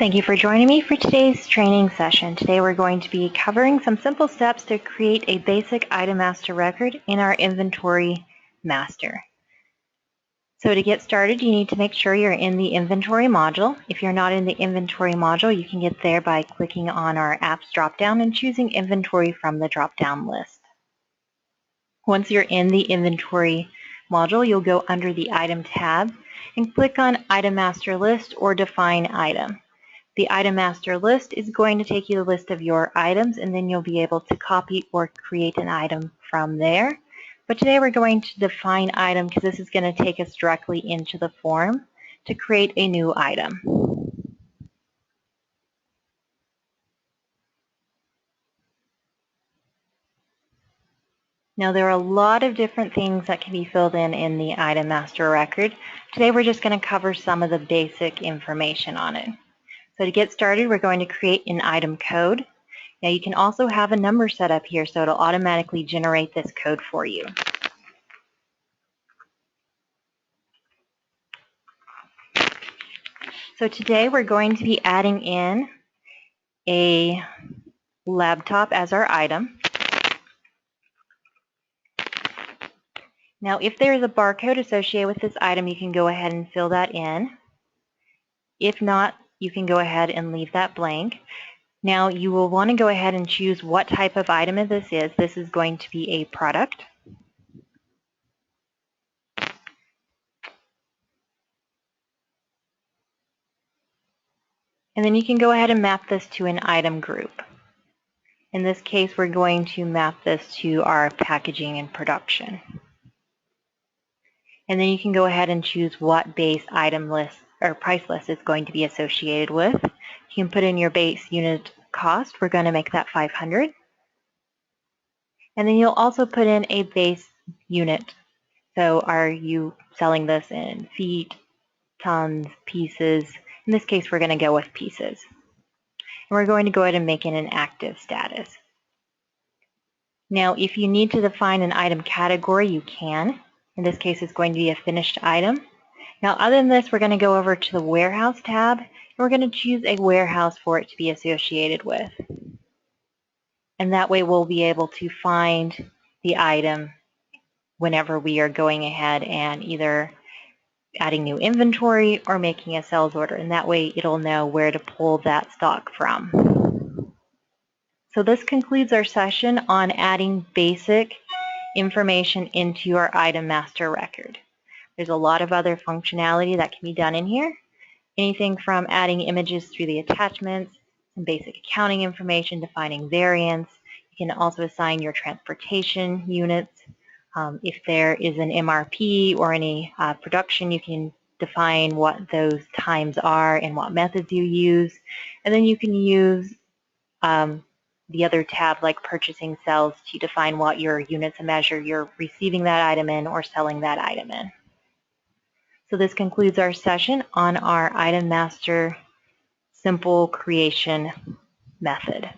Thank you for joining me for today's training session. Today we're going to be covering some simple steps to create a basic item master record in our inventory master. So to get started, you need to make sure you're in the inventory module. If you're not in the inventory module, you can get there by clicking on our apps dropdown and choosing inventory from the dropdown list. Once you're in the inventory module, you'll go under the item tab and click on item master list or define item. The item master list is going to take you to the list of your items, and then you'll be able to copy or create an item from there. But today we're going to define item because this is going to take us directly into the form to create a new item. Now there are a lot of different things that can be filled in the item master record. Today we're just going to cover some of the basic information on it. So to get started, we're going to create an item code. Now you can also have a number set up here so it'll automatically generate this code for you. So today we're going to be adding in a laptop as our item. Now if there is a barcode associated with this item, you can go ahead and fill that in. If not, you can go ahead and leave that blank. Now you will want to go ahead and choose what type of item this is. This is going to be a product. And then you can go ahead and map this to an item group. In this case, we're going to map this to our packaging and production. And then you can go ahead and choose what base item list or price list is going to be associated with. You can put in your base unit cost. We're going to make that 500. And then you'll also put in a base unit. So are you selling this in feet, tons, pieces? In this case, we're going to go with pieces. And we're going to go ahead and make it an active status. Now, if you need to define an item category, you can. In this case, it's going to be a finished item. Now, other than this, we're going to go over to the Warehouse tab, and we're going to choose a warehouse for it to be associated with. And that way, we'll be able to find the item whenever we are going ahead and either adding new inventory or making a sales order. And that way, it'll know where to pull that stock from. So this concludes our session on adding basic information into your item master record. There's a lot of other functionality that can be done in here. Anything from adding images through the attachments, some basic accounting information, defining variance. You can also assign your transportation units. If there is an MRP or any production, you can define what those times are and what methods you use. And then you can use the other tab like purchasing sales to define what your units of measure you're receiving that item in or selling that item in. So this concludes our session on our item master simple creation method.